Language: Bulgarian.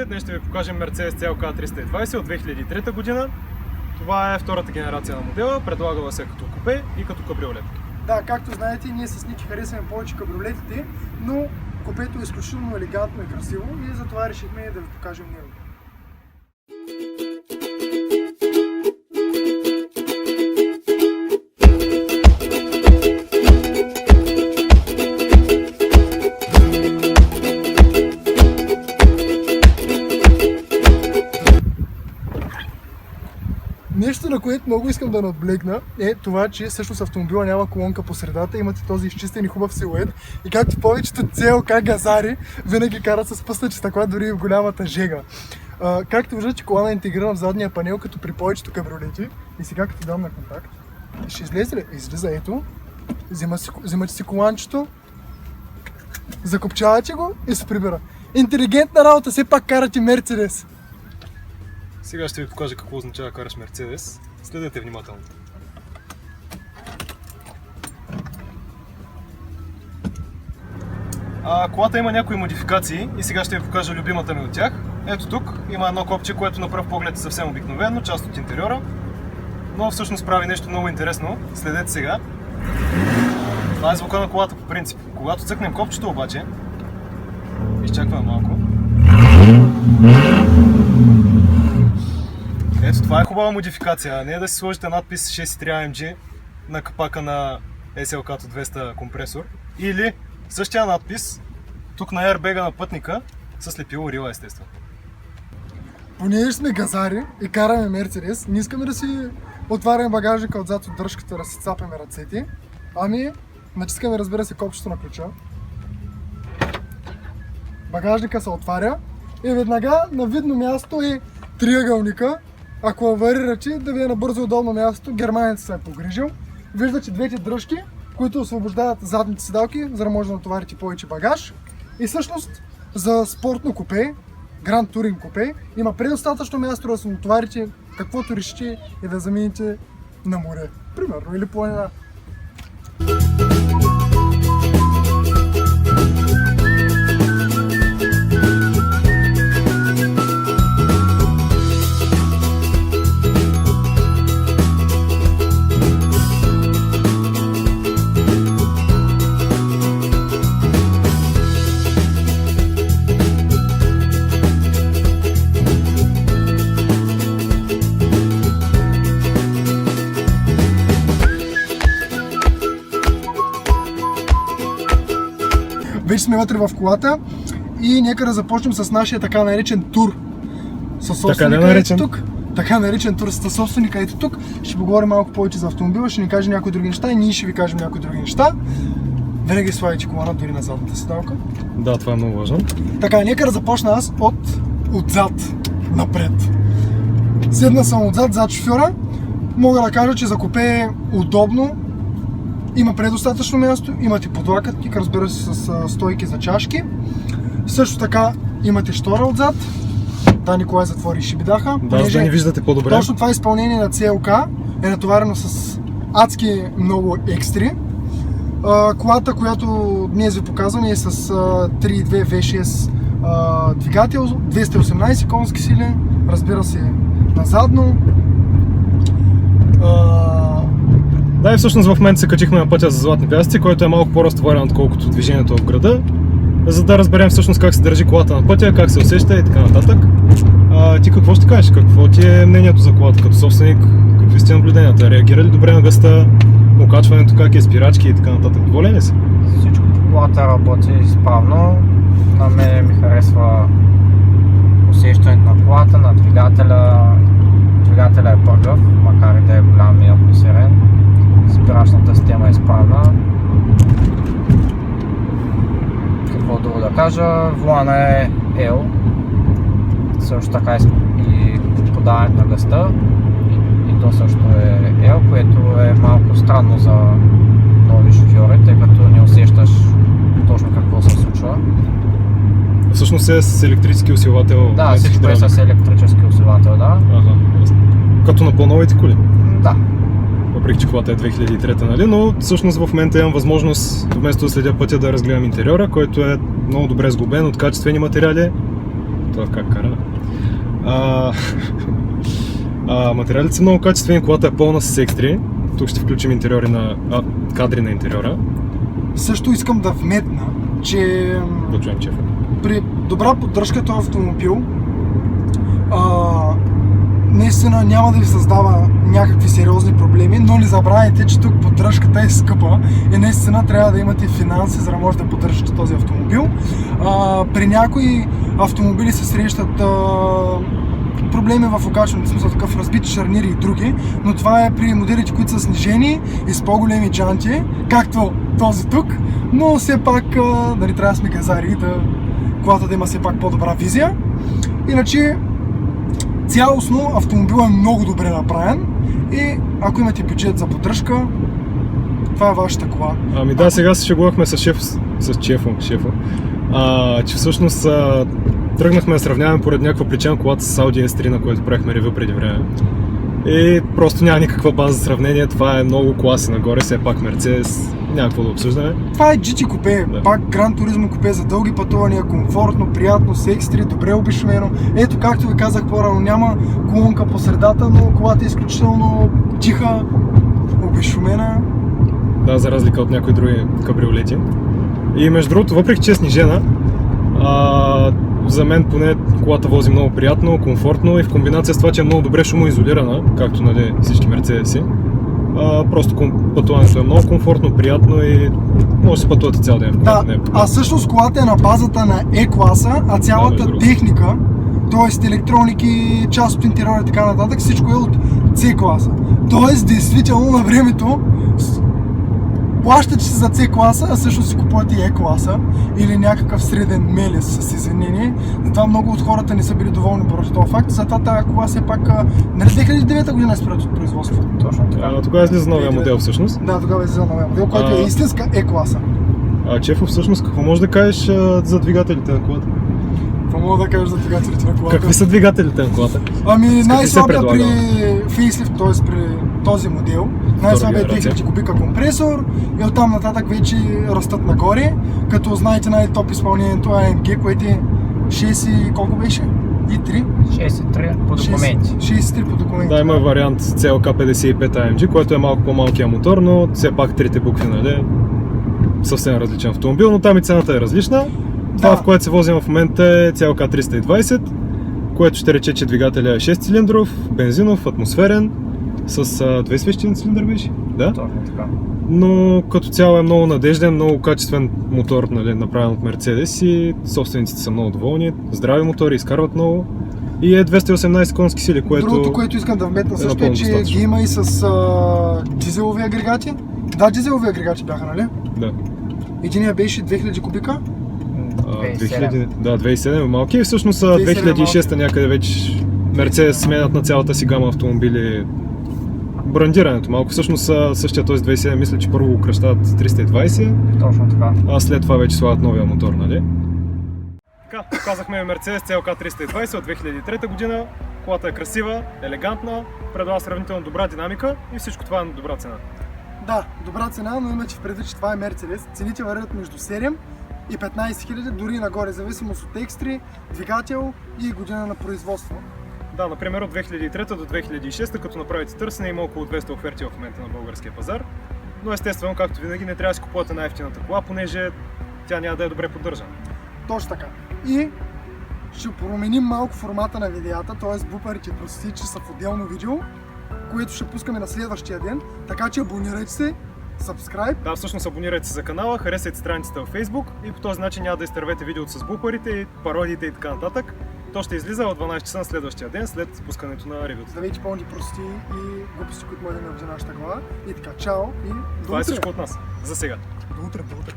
Здравейте! Днес ще ви покажем Mercedes CLK 320 от 2003 година. Това е втората генерация на модела, предлагала се като купе и като кабриолет. Да, както знаете, ние с Ники харесваме повече кабриолетите, но купето е изключително елегантно и красиво и затова решихме да ви покажем него. Нещо, на което много искам да наблегна, е това, че всъщност автомобила няма колонка по средата, имате този изчистен и хубав силует и както повечето CLK газари винаги карат с пъсначе стъкла, дори и в голямата жега. Както виждате, че колана е интегрирана в задния панел, като при повечето кабриолети. И сега като дам на контакт, ще излезе ли? Излиза, ето. Взимате си коланчето, закопчавате го и се прибира. Интелигентна работа, все пак карате Мерцедес. Сега ще ви покажа какво означава да караш Мерцедес. Следете внимателно. Колата има някои модификации и сега ще ви покажа любимата ми от тях. Ето тук има едно копче, което на пръв поглед е съвсем обикновено, част от интериора, но всъщност прави нещо много интересно. Следете сега. Това е звука на колата по принцип. Когато цъкнем копчето обаче, изчакваме малко. Ето това е хубава модификация, не е да си сложите надпис 63 AMG на капака на SLK 200 компресор или същия надпис тук на airbag на пътника с лепило рила, естествено. Понеже сме газари и караме Мерцедес, не искаме да си отваряме багажника отзад от дръжката, да си цапаме ръцете, ами натискаме, разбира се, копчето на ключа. Багажника се отваря и веднага на видно място е триъгълника. Ако авари ръчи, да ви е на бързо удобно място, германецът се е погрижил. Виждате двете дръжки, които освобождават задните седалки, за да може да натоварите повече багаж. И всъщност за спортно купе, Grand Touring купе, има предостатъчно място да се натоварите каквото решите и да заминете на море, примерно, или планина. Вече сме вътре в колата и нека да започнем с нашия така наречен тур със собственика ето тук. Така наречен тур със собственика ето тук. Ще поговорим малко повече за автомобила, ще ни каже някои други неща и ние ще ви кажем някои други неща. Винаги слагайте колана дори на задната седалка. Да, това е много важно. Така, нека да започна аз отзад напред. Седна съм отзад, зад шофьора. Мога да кажа, че за купе е удобно. Има предостатъчно място, имате подлакътник, разбира се, с стойки за чашки. Също така имате штора отзад. Да, Николай затвори шибидаха. Да, за да ни виждате по-добре. Точно това изпълнение на CLK е натоварено с адски много екстри. Колата, която днес ви показваме, е с 3.2 V6 двигател, 218 конски сили, разбира се, назадно. Да, и всъщност в момента се качихме на пътя за Златни пясъци, който е малко по-разтоварен, отколкото движението в града, за да разберем всъщност как се държи колата на пътя, как се усеща и така нататък. Ти какво ще кажеш? Какво ти е мнението за колата като собственик? Какви сте наблюденията? Реагира ли добре на гъста? Окачването, как е, спирачки и така нататък? Доволен ли си? Всичко по колата работи изправно. На мен ми харесва усещането на колата, на двигателя. Двигателя е пъргав, макар и да е голям и атмосферен. Спирачната система е изправна. Какво друго да кажа? Волана е L. Също така и подаването на гъста. И то също е L, което е малко странно за нови шофьори, тъй като не усещаш точно какво се случва. Всъщност е с електрически усилвател. Да, всичко е с електрически усилател, да. Ага, като на по-новите коли? Да. Въпреки че колата е 2003, нали? Но всъщност в момента имам възможност, вместо да следя пътя, да разгледам интериора, който е много добре сглобен от качествени материали. това как кара. Материалите са много качествени, колата е пълна с екстри. Тук ще включим интериори кадри на интериора. Също искам да вметна, че Да чуем Чефо. при добра поддръжка този автомобил наистина няма да ви създава някакви сериозни проблеми, но не забравяйте, че тук поддръжката е скъпа и наистина трябва да имате финанси, за да може да поддържате този автомобил. При някои автомобили се срещат проблеми в окачването, в смисъл такъв разбити шарнири и други, но това е при моделите, които са снижени и с по-големи джанти, както този тук, но все пак нали, трябва да сме газари и колата да има все пак по-добра визия. Иначе цялостно автомобилът е много добре направен и ако имате бюджет за поддръжка, това е вашата кола. Ами да, сега се шегувахме с Чефо, че всъщност тръгнахме да сравняваме поред някаква причина колата с Audi S3, на което правихме ревю преди време. И просто няма никаква база за сравнение, това е много класи нагоре, все пак Mercedes, няма какво да обсъждаме. Това е GT купе, Да. пак Gran Turismo купе за дълги пътувания, комфортно, приятно, с екстри, добре обешумено. Ето, както ви казах по-рано, няма колонка по средата, но колата е изключително тиха, обешумена. Да, за разлика от някои други кабриолети. И между другото, въпреки че е снижена, за мен поне колата вози много приятно, комфортно и в комбинация с това, че е много добре шумоизолирана, както нали, всички Мерцедеси. Просто пътуването е много комфортно, приятно и може да се пътувате цял ден в колата. Да, а всъщност колата е на базата на E-класа, а цялата Да, техника, т.е. електроники, част от интериора и така нататък, всичко е от C-класа. Т.е. действително на времето плащате си за C-класа, а всъщност си купувате E-класа или някакъв среден мелес с извинение. Затова много от хората не са били доволни поради този факт. Затова тази кола все пак на 2009 година е спрят от производство. Точно така. Тогава излиза новия модел всъщност. Да, тогава е за новия модел, който е истинска E-класа. Чефо, всъщност какво можеш да кажеш за двигателите на колата? Това мога да кажа за двигателите на колата. Какви са двигателите на колата? Ами най-слабия се при предлага? фейслифт, т.е. при този модел, най-слабия е генерация. 2000 кубика компресор и оттам нататък вече растат нагоре, като знаете най-топ изпълнението AMG, което е 6 и колко беше? И 3? 63 по документи. 63 по документи. Да, има вариант CLK 55 AMG, който е малко по-малкия мотор, но все пак трите букви, нали, съвсем различен автомобил, но там и цената е различна. Това, Да. в което се возим в момента е CLK 320, което ще рече, че двигателя е 6 цилиндров, бензинов, атмосферен, с 200 цилиндър беше? Да? Точно така. Но като цяло е много надежден, много качествен мотор, нали, направен от Mercedes и собствениците са много доволни. Здрави мотори, изкарват много и е 218 конски сили, което... Другото, което искам да вметна също е, напълно че достатъчно. ги има и с дизелови агрегати. Да, дизелови агрегати бяха, нали? Да. Единия беше 2000 кубика. 2000, да, 2007 е малки и всъщност 2007 2006 някъде вече Mercedes сменят на цялата си гама автомобили брандирането малко. Всъщност същия този 2007 мисля, че първо го кръщават 320, Точно така. а след това вече слагат новия мотор, нали? Така, показахме Mercedes CLK 320 от 2003 година. Колата е красива, елегантна, предлага сравнително добра динамика и всичко това е на добра цена. Да, добра цена, но имайте в предвид, че това е Мерцедес. Цените варират между 7 и 15 хиляди, дори нагоре, зависимост от екстри, двигател и година на производство. Да, например от 2003 до 2006, като направите търсене, има около 200 оферти в момента на българския пазар. Но естествено, както винаги, не трябва да си купувате най-евтината кола, понеже тя няма да е добре поддържана. Точно така. И ще променим малко формата на видеята, т.е. буферите прости, че са в отделно видео, което ще пускаме на следващия ден, така че абонирайте се, subscribe. Да, всъщност абонирайте се за канала, харесайте страницата в Facebook и по този начин няма да изтървете видеото с бупарите и пародиите и така нататък. То ще излиза в 12 часа на следващия ден, след пускането на ревюто. За да видите пълни прости и глупости, които може да имаме в нашата глава. И така, чао и до Това е утре. всичко от нас. За сега. До утре, до утре.